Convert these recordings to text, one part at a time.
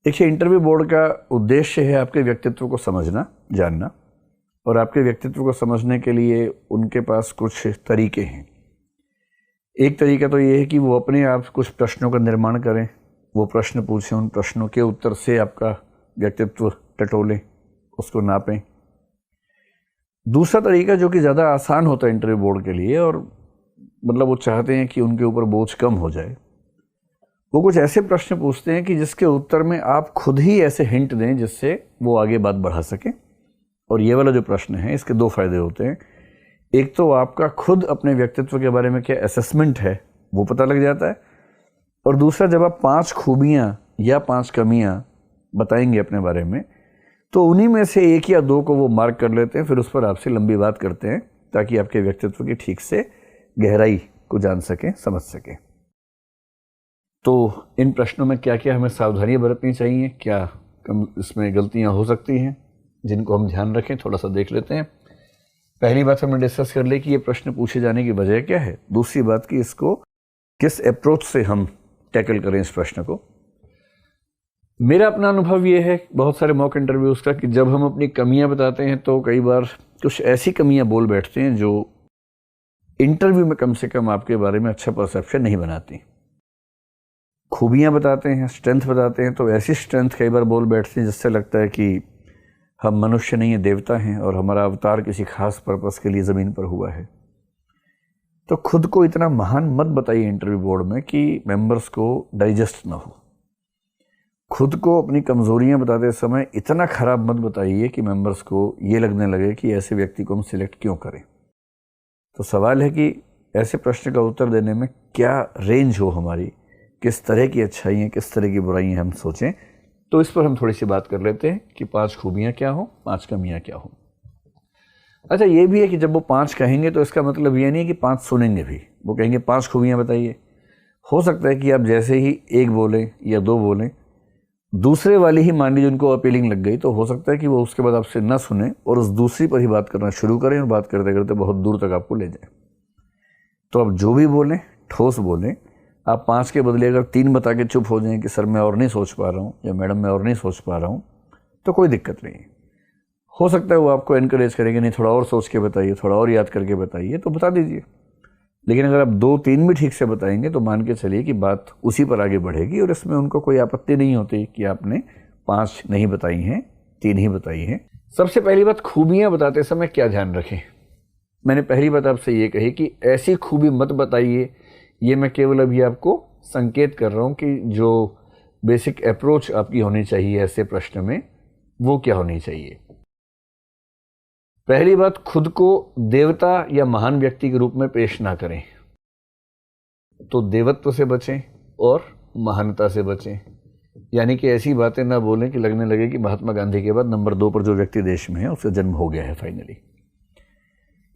देखिए, interview board का उद्देश्य है आपके व्यक्तित्व को समझना, जानना, और आपके व्यक्तित्व को समझने के लिए उनके पास कुछ तरीके हैं। एक तरीका तो ये है कि वो अपने आप कुछ प्रश्नों का निर्माण करें, वो प्रश्न पूछें, उन प्रश्नों के उत्तर से आपका व्यक्तित्व टटोलें, उसको नापें। दूसरा तरीका जो कि ज़्यादा आसान होता है इंटरव्यू बोर्ड के लिए, और मतलब वो चाहते हैं कि उनके ऊपर बोझ कम हो जाए, वो कुछ ऐसे प्रश्न पूछते हैं कि जिसके उत्तर में आप खुद ही ऐसे हिंट दें जिससे वो आगे बात बढ़ा सकें। और ये वाला जो प्रश्न है, इसके दो फायदे होते हैं। एक तो आपका खुद अपने व्यक्तित्व के बारे में क्या असेसमेंट है वो पता लग जाता है, और दूसरा जब आप 5 खूबियां या 5 कमियां बताएंगे अपने बारे में, तो उन्हीं में से 1 या 2 को वो मार्क कर लेते हैं, फिर उस पर आपसे लंबी बात करते हैं ताकि आपके व्यक्तित्व की ठीक से गहराई को जान सकें, समझ सकें। तो इन प्रश्नों में क्या क्या हमें सावधानियां बरतनी चाहिए, क्या कम इसमें गलतियां हो सकती हैं जिनको हम ध्यान रखें, थोड़ा सा देख लेते हैं। पहली बात हमने डिस्कस कर ली कि ये प्रश्न पूछे जाने की वजह क्या है। दूसरी बात कि इसको किस अप्रोच से हम टैकल करें इस प्रश्न को। मेरा अपना अनुभव ये है बहुत सारे मॉक इंटरव्यूज़ का कि जब हम अपनी कमियां बताते हैं तो कई बार कुछ ऐसी कमियां बोल बैठते हैं जो इंटरव्यू में कम से कम आपके बारे में अच्छा परसेप्शन नहीं बनाती। खूबियां बताते हैं, स्ट्रेंथ बताते हैं, तो ऐसी स्ट्रेंथ कई बार बोल बैठते हैं जिससे लगता है कि हम मनुष्य नहीं है, देवता हैं, और हमारा अवतार किसी खास पर्पस के लिए ज़मीन पर हुआ है। तो खुद को इतना महान मत बताइए इंटरव्यू बोर्ड में कि मेंबर्स को डाइजेस्ट ना हो। खुद को अपनी कमज़ोरियां बताते समय इतना ख़राब मत बताइए कि मेंबर्स को ये लगने लगे कि ऐसे व्यक्ति को हम सिलेक्ट क्यों करें। तो सवाल है कि ऐसे प्रश्न का उत्तर देने में क्या रेंज हो हमारी, किस तरह की अच्छाइयाँ, किस तरह की बुराइयाँ हम सोचें। तो इस पर हम थोड़ी सी बात कर लेते हैं कि 5 खूबियाँ क्या हो, 5 कमियाँ क्या हो। अच्छा, ये भी है कि जब वो 5 कहेंगे तो इसका मतलब ये नहीं कि 5 सुनेंगे भी। वो कहेंगे 5 खूबियाँ बताइए। हो सकता है कि आप जैसे ही 1 बोलें या 2 बोलें, दूसरे वाली ही मान लीजिए उनको अपीलिंग लग गई, तो हो सकता है कि वो उसके बाद आपसे ना सुने और उस दूसरी पर ही बात करना शुरू करें, और बात करते करते बहुत दूर तक आपको ले जाए। तो आप जो भी बोलें ठोस बोलें। आप 5 के बदले अगर 3 बता के चुप हो जाएं कि सर मैं और नहीं सोच पा रहा हूँ, या मैडम मैं और नहीं सोच पा रहा हूँ, तो कोई दिक्कत नहीं है। हो सकता है वो आपको एनकरेज करेंगे, नहीं थोड़ा और सोच के बताइए, थोड़ा और याद करके बताइए, तो बता दीजिए। लेकिन अगर आप 2-3 भी ठीक से बताएंगे तो मान के चलिए कि बात उसी पर आगे बढ़ेगी, और इसमें उनको कोई आपत्ति नहीं होती कि आपने 5 नहीं बताई हैं, 3 ही बताई हैं। सबसे पहली बात, खूबियाँ बताते समय क्या ध्यान रखें। मैंने पहली बात आपसे ये कही कि ऐसी खूबी मत बताइए। ये मैं केवल अभी आपको संकेत कर रहा हूँ कि जो बेसिक अप्रोच आपकी होनी चाहिए ऐसे प्रश्न में, वो क्या होनी चाहिए। पहली बात, खुद को देवता या महान व्यक्ति के रूप में पेश ना करें। तो देवत्व से बचें और महानता से बचें। यानी कि ऐसी बातें ना बोलें कि लगने लगे कि महात्मा गांधी के बाद नंबर 2 पर जो व्यक्ति देश में है उसका जन्म हो गया है फाइनली।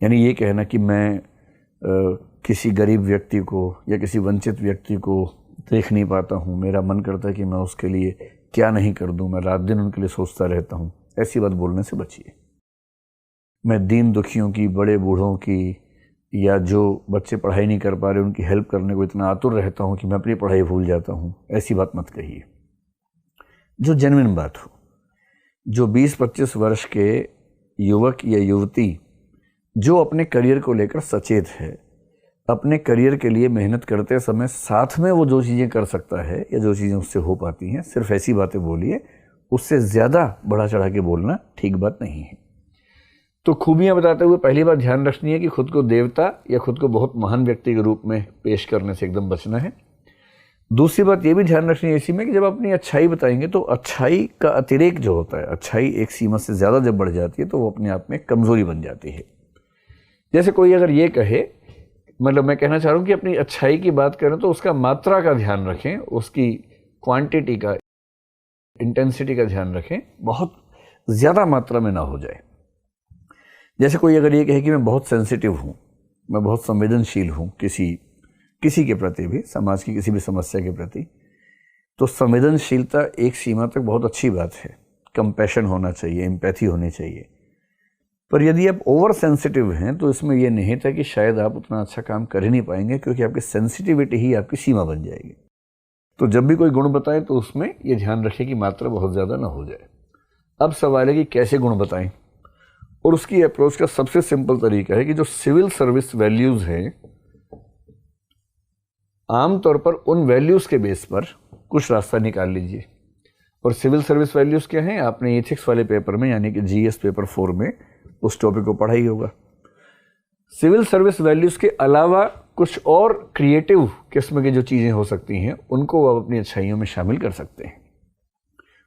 यानी ये कहना कि मैं किसी गरीब व्यक्ति को या किसी वंचित व्यक्ति को देख नहीं पाता हूँ, मेरा मन करता है कि मैं उसके लिए क्या नहीं कर दूँ, मैं रात दिन उनके लिए सोचता रहता हूँ, ऐसी बात बोलने से बचिए। मैं दीन दुखियों की, बड़े बूढ़ों की, या जो बच्चे पढ़ाई नहीं कर पा रहे उनकी हेल्प करने को इतना आतुर रहता हूँ कि मैं अपनी पढ़ाई भूल जाता हूँ, ऐसी बात मत कहिए। जो जेन्युइन बात हो। जो 20-25 वर्ष के युवक या युवती जो अपने करियर को लेकर सचेत है, अपने करियर के लिए मेहनत करते समय साथ में वो जो चीज़ें कर सकता है या जो चीज़ें उससे हो पाती हैं, सिर्फ ऐसी बातें बोलिए। उससे ज़्यादा बढ़ा चढ़ा के बोलना ठीक बात नहीं है। तो खूबियाँ बताते हुए पहली बात ध्यान रखनी है कि खुद को देवता या खुद को बहुत महान व्यक्ति के रूप में पेश करने से एकदम बचना है। दूसरी बात ये भी ध्यान रखनी है इसी में कि जब अपनी अच्छाई बताएंगे तो अच्छाई का अतिरेक जो होता है, अच्छाई एक सीमा से ज़्यादा जब बढ़ जाती है तो वो अपने आप में कमज़ोरी बन जाती है। जैसे कोई अगर ये कहे, मतलब मैं कहना चाह रहा हूँ कि अपनी अच्छाई की बात करें तो उसका मात्रा का ध्यान रखें, उसकी क्वांटिटी का, इंटेंसिटी का ध्यान रखें, बहुत ज़्यादा मात्रा में ना हो जाए। जैसे कोई अगर ये कहे कि मैं बहुत सेंसिटिव हूँ, मैं बहुत संवेदनशील हूँ किसी के प्रति भी, समाज की किसी भी समस्या के प्रति, तो संवेदनशीलता एक सीमा तक बहुत अच्छी बात है, कंपैशन होना चाहिए, एम्पैथी होनी चाहिए। पर यदि आप ओवर सेंसिटिव हैं तो इसमें यह निहित है कि शायद आप उतना अच्छा काम कर ही नहीं पाएंगे, क्योंकि आपकी सेंसिटिविटी ही आपकी सीमा बन जाएगी। तो जब भी कोई गुण बताएं तो उसमें ये ध्यान रखें कि मात्रा बहुत ज़्यादा ना हो जाए। अब सवाल है कि कैसे गुण बताएं, और उसकी अप्रोच का सबसे सिंपल तरीका है कि जो सिविल सर्विस वैल्यूज़ हैं, आमतौर पर उन वैल्यूज़ के बेस पर कुछ रास्ता निकाल लीजिए। और सिविल सर्विस वैल्यूज़ क्या हैं, आपने एथिक्स वाले पेपर में यानी कि जीएस पेपर 4 में उस टॉपिक को पढ़ा ही होगा। सिविल सर्विस वैल्यूज़ के अलावा कुछ और क्रिएटिव किस्म की जो चीज़ें हो सकती हैं उनको आप अपनी अच्छाइयों में शामिल कर सकते हैं।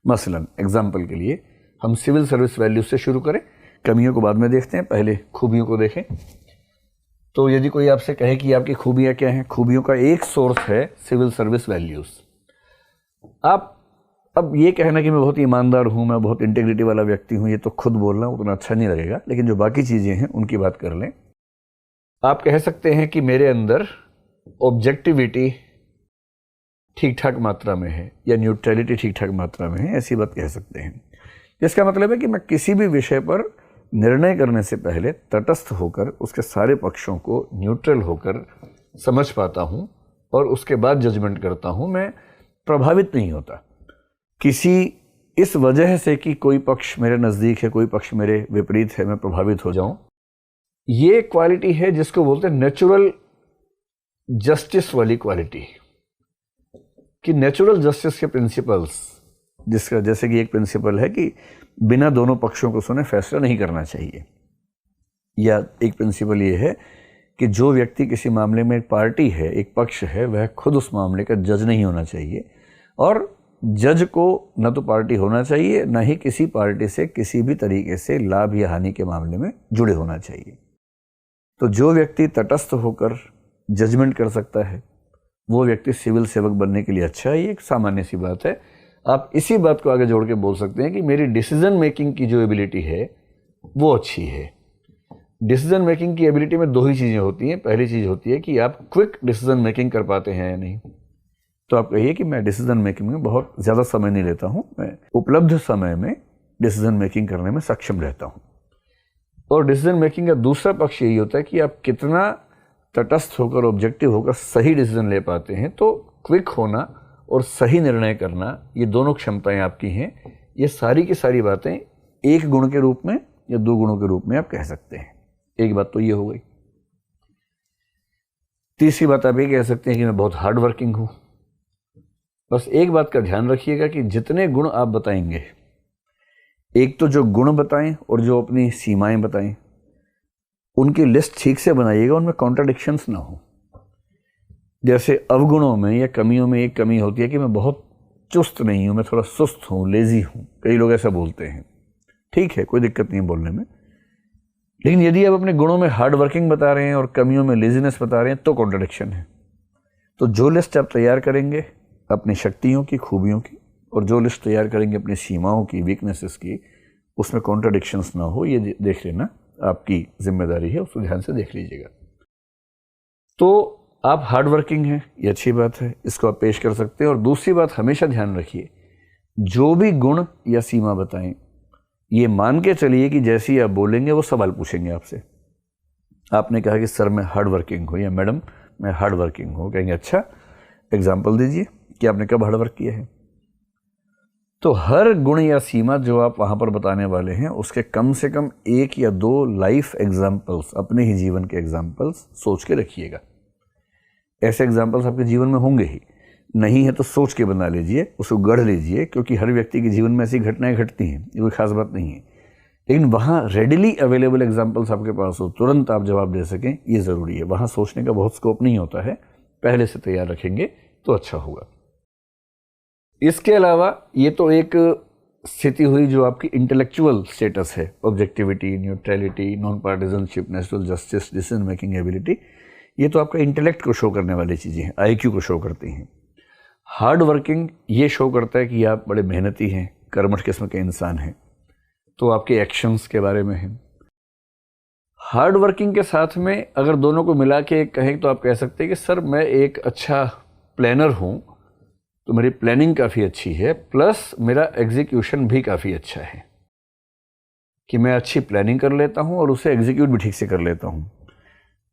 मसलन एग्जाम्पल के लिए हम सिविल सर्विस वैल्यूज से शुरू करें, कमियों को बाद में देखते हैं, पहले खूबियों को देखें। तो यदि कोई आपसे कहे कि आपकी खूबियाँ क्या हैं, खूबियों का एक सोर्स है सिविल सर्विस वैल्यूज़। आप अब ये कहना कि मैं बहुत ईमानदार हूँ, मैं बहुत इंटेग्रिटी वाला व्यक्ति हूँ, ये तो खुद बोलना उतना अच्छा नहीं लगेगा, लेकिन जो बाकी चीज़ें हैं उनकी बात कर लें। आप कह सकते हैं कि मेरे अंदर ऑब्जेक्टिविटी ठीक ठाक मात्रा में है या न्यूट्रलिटी ठीक ठाक मात्रा में है, ऐसी बात कह सकते हैं। इसका मतलब है कि मैं किसी भी विषय पर निर्णय करने से पहले तटस्थ होकर उसके सारे पक्षों को न्यूट्रल होकर समझ पाता हूँ और उसके बाद जजमेंट करता हूँ। मैं प्रभावित नहीं होता किसी इस वजह से कि कोई पक्ष मेरे नज़दीक है, कोई पक्ष मेरे विपरीत है, मैं प्रभावित हो जाऊं। ये क्वालिटी है जिसको बोलते हैं नेचुरल जस्टिस वाली क्वालिटी, कि नेचुरल जस्टिस के प्रिंसिपल्स, जिसका जैसे कि एक प्रिंसिपल है कि बिना दोनों पक्षों को सुने फैसला नहीं करना चाहिए, या एक प्रिंसिपल ये है कि जो व्यक्ति किसी मामले में एक पार्टी है, एक पक्ष है, वह खुद उस मामले का जज नहीं होना चाहिए, और जज को न तो पार्टी होना चाहिए न ही किसी पार्टी से किसी भी तरीके से लाभ या हानि के मामले में जुड़े होना चाहिए। तो जो व्यक्ति तटस्थ होकर जजमेंट कर सकता है वो व्यक्ति सिविल सेवक बनने के लिए अच्छा है। ये एक सामान्य सी बात है। आप इसी बात को आगे जोड़ के बोल सकते हैं कि मेरी डिसीजन मेकिंग की जो एबिलिटी है वो अच्छी है। डिसीजन मेकिंग की एबिलिटी में दो ही चीज़ें होती हैं। पहली चीज़ होती है कि आप क्विक डिसीजन मेकिंग कर पाते हैं या नहीं। तो आप कहिए कि मैं डिसीजन मेकिंग में बहुत ज़्यादा समय नहीं लेता हूँ, मैं उपलब्ध समय में डिसीजन मेकिंग करने में सक्षम रहता हूँ। और डिसीजन मेकिंग का दूसरा पक्ष यही होता है कि आप कितना तटस्थ होकर, ऑब्जेक्टिव होकर सही डिसीजन ले पाते हैं। तो क्विक होना और सही निर्णय करना, ये दोनों क्षमताएं आपकी हैं। ये सारी की सारी बातें एक गुण के रूप में या दो गुणों के रूप में आप कह सकते हैं। एक बात तो ये हो गई। तीसरी बात आप ये कह सकते हैं कि मैं बहुत हार्ड वर्किंग हूँ। बस एक बात का ध्यान रखिएगा कि जितने गुण आप बताएंगे, एक तो जो गुण बताएं और जो अपनी सीमाएं बताएं, उनकी लिस्ट ठीक से बनाइएगा, उनमें कॉन्ट्राडिक्शंस ना हो। जैसे अवगुणों में या कमियों में एक कमी होती है कि मैं बहुत चुस्त नहीं हूँ, मैं थोड़ा सुस्त हूँ, लेजी हूँ। कई लोग ऐसा बोलते हैं। ठीक है, कोई दिक्कत नहीं है बोलने में, लेकिन यदि आप अपने गुणों में हार्ड वर्किंग बता रहे हैं और कमियों में लेजीनेस बता रहे हैं तो कॉन्ट्राडिक्शन है। तो जो लिस्ट आप तैयार करेंगे अपनी शक्तियों की, खूबियों की, और जो लिस्ट तैयार करेंगे अपनी सीमाओं की, वीकनेसेस की, उसमें कॉन्ट्राडिक्शंस ना हो, ये देख लेना आपकी जिम्मेदारी है। उसको ध्यान से देख लीजिएगा। तो आप हार्ड वर्किंग हैं, ये अच्छी बात है, इसको आप पेश कर सकते हैं। और दूसरी बात हमेशा ध्यान रखिए, जो भी गुण या सीमा बताएं, ये मान के चलिए कि जैसे ही आप बोलेंगे वो सवाल पूछेंगे आपसे। आपने कहा कि सर मैं हार्ड वर्किंग हूँ या मैडम मैं हार्ड वर्किंग हूँ, कहेंगे अच्छा एग्जाम्पल दीजिए कि आपने कब हार्ड वर्क किया है। तो हर गुण या सीमा जो आप वहाँ पर बताने वाले हैं उसके कम से कम एक या दो लाइफ एग्जाम्पल्स, अपने ही जीवन के एग्जाम्पल्स सोच के रखिएगा। ऐसे एग्जाम्पल्स आपके जीवन में होंगे ही, नहीं है तो सोच के बना लीजिए, उसको गढ़ लीजिए, क्योंकि हर व्यक्ति के जीवन में ऐसी घटनाएं घटती हैं, ये कोई खास बात नहीं है। लेकिन वहाँ रेडिली अवेलेबल एग्जाम्पल्स आपके पास हो, तुरंत आप जवाब दे सकें, ये ज़रूरी है। वहाँ सोचने का बहुत स्कोप नहीं होता है, पहले से तैयार रखेंगे तो अच्छा होगा। इसके अलावा ये तो एक स्थिति हुई जो आपकी इंटेलेक्चुअल स्टेटस है, objectivity, neutrality, non partisanship, natural justice, decision making ability. ये तो आपका इंटेलेक्ट को शो करने वाली चीज़ें हैं, आईक्यू को शो करती हैं। हार्ड वर्किंग ये शो करता है कि आप बड़े मेहनती हैं, कर्मठ किस्म के इंसान हैं, तो आपके एक्शंस के बारे में है। हार्ड वर्किंग के साथ में अगर दोनों को मिला के कहें तो आप कह सकते हैं कि सर मैं एक अच्छा प्लानर हूँ, तो मेरी प्लानिंग काफ़ी अच्छी है, प्लस मेरा एग्जीक्यूशन भी काफ़ी अच्छा है, कि मैं अच्छी प्लानिंग कर लेता हूँ और उसे एग्जीक्यूट भी ठीक से कर लेता हूँ।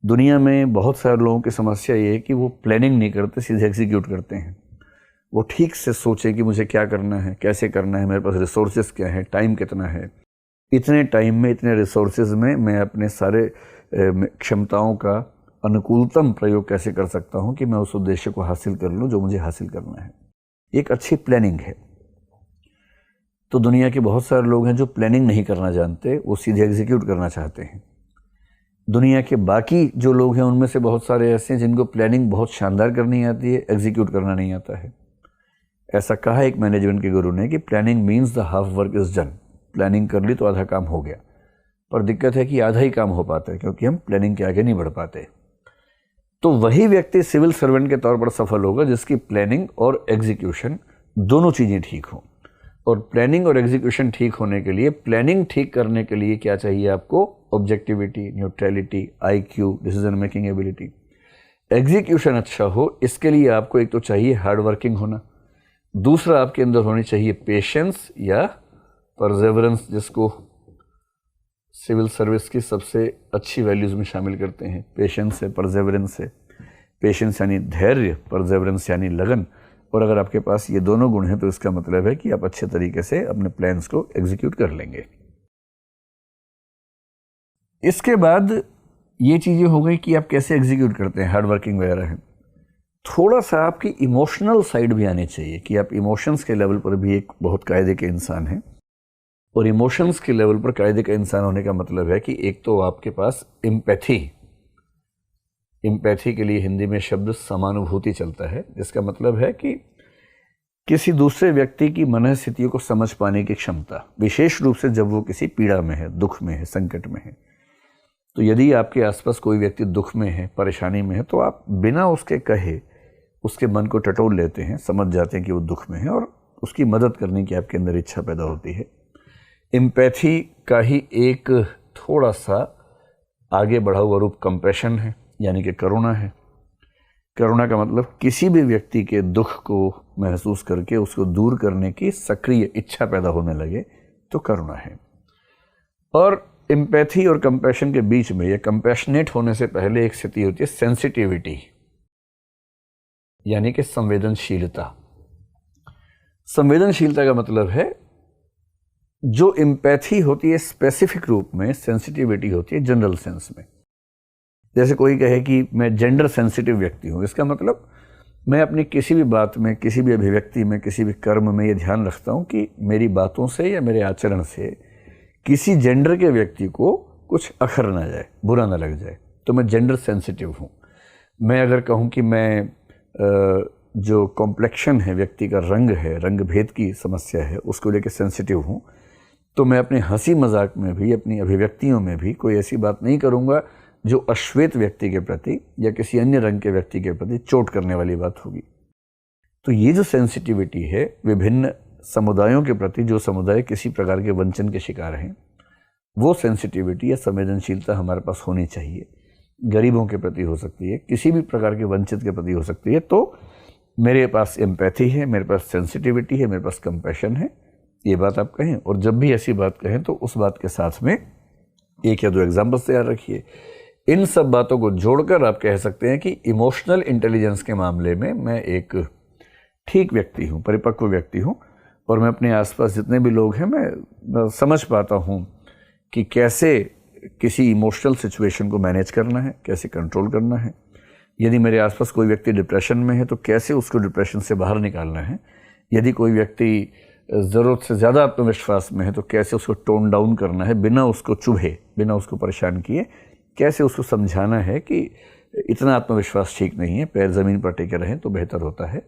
दुनिया में बहुत सारे लोगों की समस्या ये है कि वो प्लानिंग नहीं करते, सीधे एग्जीक्यूट करते हैं। वो ठीक से सोचें कि मुझे क्या करना है, कैसे करना है, मेरे पास रिसोर्सेज क्या है, टाइम कितना है, इतने टाइम में, इतने रिसोर्सेज में मैं अपने सारे क्षमताओं का अनुकूलतम प्रयोग कैसे कर सकता हूं कि मैं उस उद्देश्य को हासिल कर लूं जो मुझे हासिल करना है। एक अच्छी प्लानिंग है। तो दुनिया के बहुत सारे लोग हैं जो प्लानिंग नहीं करना जानते, वो सीधे एग्जीक्यूट करना चाहते हैं। दुनिया के बाकी जो लोग हैं उनमें से बहुत सारे ऐसे हैं जिनको प्लानिंग बहुत शानदार करनी आती है, एग्जीक्यूट करना नहीं आता है। ऐसा कहा एक मैनेजमेंट के गुरु ने कि planning means the half work is done. Planning कर ली तो आधा काम हो गया, पर दिक्कत है कि आधा ही काम हो पाता है क्योंकि हम प्लानिंग के आगे नहीं बढ़ पाते। तो वही व्यक्ति सिविल सर्वेंट के तौर पर सफल होगा जिसकी प्लानिंग और एग्जीक्यूशन दोनों चीज़ें ठीक हों। और प्लानिंग और एग्जीक्यूशन ठीक होने के लिए, प्लानिंग ठीक करने के लिए क्या चाहिए आपको? Objectivity, neutrality, IQ, decision making ability. Execution अच्छा हो इसके लिए आपको एक तो चाहिए हार्ड वर्किंग होना, दूसरा आपके अंदर होनी चाहिए पेशेंस या परसेवरेंस, जिसको सिविल सर्विस की सबसे अच्छी वैल्यूज में शामिल करते हैं। पेशेंस है, परसेवरेंस है। पेशेंस यानी धैर्य, परसेवरेंस यानी लगन। और अगर आपके पास ये दोनों गुण हैं तो इसका मतलब है कि आप अच्छे तरीके से अपने प्लान्स को एग्जीक्यूट कर लेंगे। इसके बाद ये चीज़ें हो गई कि आप कैसे एग्जीक्यूट करते हैं, हार्ड वर्किंग वगैरह है। थोड़ा सा आपकी इमोशनल साइड भी आनी चाहिए कि आप इमोशंस के लेवल पर भी एक बहुत कायदे के इंसान हैं। और इमोशंस के लेवल पर कायदे का इंसान होने का मतलब है कि एक तो आपके पास एम्पैथी के लिए हिंदी में शब्द समानुभूति चलता है, जिसका मतलब है कि किसी दूसरे व्यक्ति की मनस्थितियों को समझ पाने की क्षमता, विशेष रूप से जब वो किसी पीड़ा में है, दुख में है, संकट में है। तो यदि आपके आसपास कोई व्यक्ति दुख में है, परेशानी में है, तो आप बिना उसके कहे उसके मन को टटोल लेते हैं, समझ जाते हैं कि वो दुख में है और उसकी मदद करने की आपके अंदर इच्छा पैदा होती है। एम्पैथी का ही एक थोड़ा सा आगे बढ़ा हुआ रूप कंपैशन है, यानी कि करुणा है। करुणा का मतलब किसी भी व्यक्ति के दुख को महसूस करके उसको दूर करने की सक्रिय इच्छा पैदा होने लगे तो करुणा है। और एम्पैथी और कंपैशन के बीच में, ये कंपैशनेट होने से पहले एक स्थिति होती है सेंसिटिविटी, यानी कि संवेदनशीलता। संवेदनशीलता का मतलब है जो एम्पैथी होती है स्पेसिफिक रूप में, सेंसिटिविटी होती है जनरल सेंस में। जैसे कोई कहे कि मैं जेंडर सेंसिटिव व्यक्ति हूँ, इसका मतलब मैं अपनी किसी भी बात में, किसी भी अभिव्यक्ति में, किसी भी कर्म में ये ध्यान रखता हूँ कि मेरी बातों से या मेरे आचरण से किसी जेंडर के व्यक्ति को कुछ अखर ना जाए, बुरा ना लग जाए, तो मैं जेंडर सेंसिटिव हूँ। मैं अगर कहूँ कि मैं जो कॉम्प्लेक्शन है, व्यक्ति का रंग है, रंग भेद की समस्या है, उसको लेकर सेंसिटिव हूँ, तो मैं अपने हंसी मजाक में भी, अपनी अभिव्यक्तियों में भी कोई ऐसी बात नहीं करूँगा जो अश्वेत व्यक्ति के प्रति या किसी अन्य रंग के व्यक्ति के प्रति चोट करने वाली बात होगी। तो ये जो सेंसिटिविटी है विभिन्न समुदायों के प्रति, जो समुदाय किसी प्रकार के वंचन के शिकार हैं, वो सेंसिटिविटी या संवेदनशीलता हमारे पास होनी चाहिए। गरीबों के प्रति हो सकती है, किसी भी प्रकार के वंचित के प्रति हो सकती है। तो मेरे पास एम्पैथी है, मेरे पास सेंसिटिविटी है, मेरे पास कंपैशन है, ये बात आप कहें। और जब भी ऐसी बात कहें तो उस बात के साथ में एक या दो एग्जाम्पल्स तैयार रखिए। इन सब बातों को जोड़कर आप कह सकते हैं कि इमोशनल इंटेलिजेंस के मामले में मैं एक ठीक व्यक्ति हूँ, परिपक्व व्यक्ति हूँ, और मैं अपने आसपास जितने भी लोग हैं मैं समझ पाता हूँ कि कैसे किसी इमोशनल सिचुएशन को मैनेज करना है, कैसे कंट्रोल करना है। यदि मेरे आसपास कोई व्यक्ति डिप्रेशन में है तो कैसे उसको डिप्रेशन से बाहर निकालना है। यदि कोई व्यक्ति ज़रूरत से ज़्यादा आत्मविश्वास में है तो कैसे उसको टोन डाउन करना है, बिना उसको चुभे, बिना उसको परेशान किए, कैसे उसको समझाना है कि इतना आत्मविश्वास ठीक नहीं है, पैर ज़मीन पर टिके रहें तो बेहतर होता है।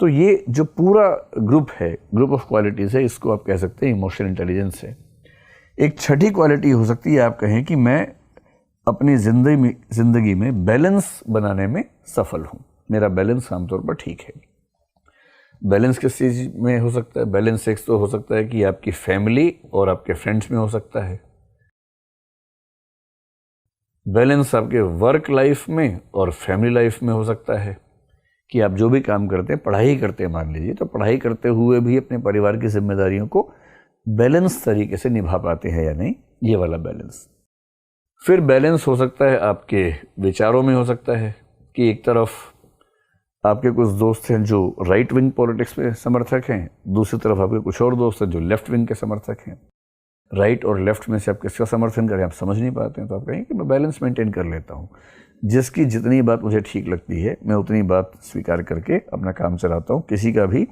तो ये जो पूरा ग्रुप है, ग्रुप ऑफ क्वालिटीज़ है, इसको आप कह सकते हैं इमोशनल इंटेलिजेंस है। एक छठी क्वालिटी हो सकती है, आप कहें कि मैं अपनी ज़िंदगी में बैलेंस बनाने में सफल हूँ, मेरा बैलेंस आमतौर पर ठीक है। बैलेंस किस चीज़ में हो सकता है? बैलेंस एक तो हो सकता है कि आपकी फैमिली और आपके फ्रेंड्स में हो सकता है। बैलेंस आपके वर्क लाइफ में और फैमिली लाइफ में हो सकता है कि आप जो भी काम करते हैं, पढ़ाई करते हैं मान लीजिए, तो पढ़ाई करते हुए भी अपने परिवार की जिम्मेदारियों को बैलेंस तरीके से निभा पाते हैं या नहीं, ये वाला बैलेंस। फिर बैलेंस हो सकता है आपके विचारों में, हो सकता है कि एक तरफ आपके कुछ दोस्त हैं जो राइट विंग पॉलिटिक्स में समर्थक हैं, दूसरी तरफ आपके कुछ और दोस्त हैं जो लेफ्ट विंग के समर्थक हैं। राइट और लेफ्ट में से आप किसका समर्थन करें आप समझ नहीं पाते हैं, तो आप कहेंगे कि मैं बैलेंस मेंटेन कर लेता हूँ। जिसकी जितनी बात मुझे ठीक लगती है मैं उतनी बात स्वीकार करके अपना काम चलाता हूँ। किसी का भी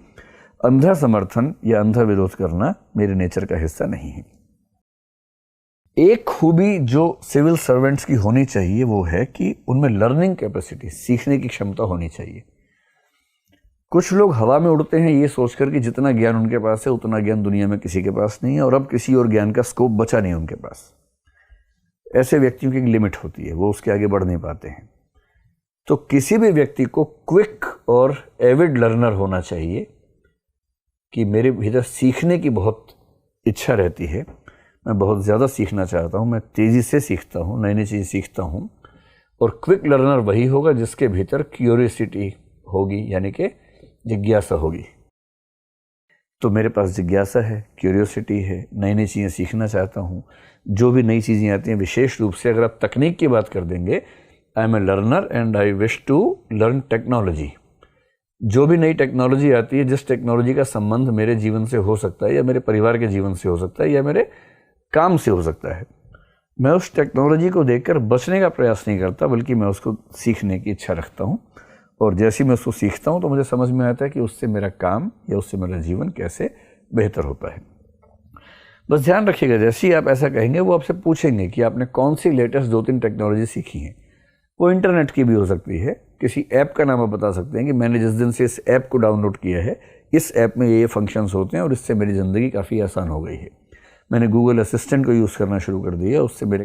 अंधा समर्थन या अंधा विरोध करना मेरे नेचर का हिस्सा नहीं है। एक खूबी जो सिविल सर्वेंट्स की होनी चाहिए वो है कि उनमें लर्निंग कैपेसिटी, सीखने की क्षमता होनी चाहिए। कुछ लोग हवा में उड़ते हैं ये सोचकर कि जितना ज्ञान उनके पास है उतना ज्ञान दुनिया में किसी के पास नहीं है और अब किसी और ज्ञान का स्कोप बचा नहीं उनके पास। ऐसे व्यक्तियों की एक लिमिट होती है, वो उसके आगे बढ़ नहीं पाते हैं। तो किसी भी व्यक्ति को क्विक और एविड लर्नर होना चाहिए कि मेरे भीतर सीखने की बहुत इच्छा रहती है, मैं बहुत ज़्यादा सीखना चाहता हूँ, मैं तेज़ी से सीखता हूँ, नई नई चीज़ सीखता हूँ। और क्विक लर्नर वही होगा जिसके भीतर क्यूरियोसिटी होगी, यानी कि जिज्ञासा होगी। तो मेरे पास जिज्ञासा है, क्यूरियोसिटी है, नई नई चीज़ें सीखना चाहता हूँ। जो भी नई चीज़ें आती हैं, विशेष रूप से अगर आप तकनीक की बात कर देंगे, I am a learner and I wish to learn technology. जो भी नई टेक्नोलॉजी आती है, जिस टेक्नोलॉजी का संबंध मेरे जीवन से हो सकता है या मेरे परिवार के जीवन से हो सकता है या मेरे काम से हो सकता है, मैं उस टेक्नोलॉजी को देखकर बचने का प्रयास नहीं करता, बल्कि मैं उसको सीखने की इच्छा रखता हूँ। और जैसे ही मैं उसको सीखता हूँ तो मुझे समझ में आता है कि उससे मेरा काम या उससे मेरा जीवन कैसे बेहतर होता है। बस ध्यान रखिएगा, जैसे ही आप ऐसा कहेंगे वो आपसे पूछेंगे कि आपने कौन सी लेटेस्ट 2-3 टेक्नोलॉजी सीखी हैं। वो इंटरनेट की भी हो सकती है, किसी ऐप का नाम आप बता सकते हैं कि मैंने जिस दिन से इस ऐप को डाउनलोड किया है, इस ऐप में ये फंक्शंस होते हैं और इससे मेरी ज़िंदगी काफ़ी आसान हो गई है। मैंने गूगल असिस्टेंट को यूज़ करना शुरू कर दिया, उससे मेरे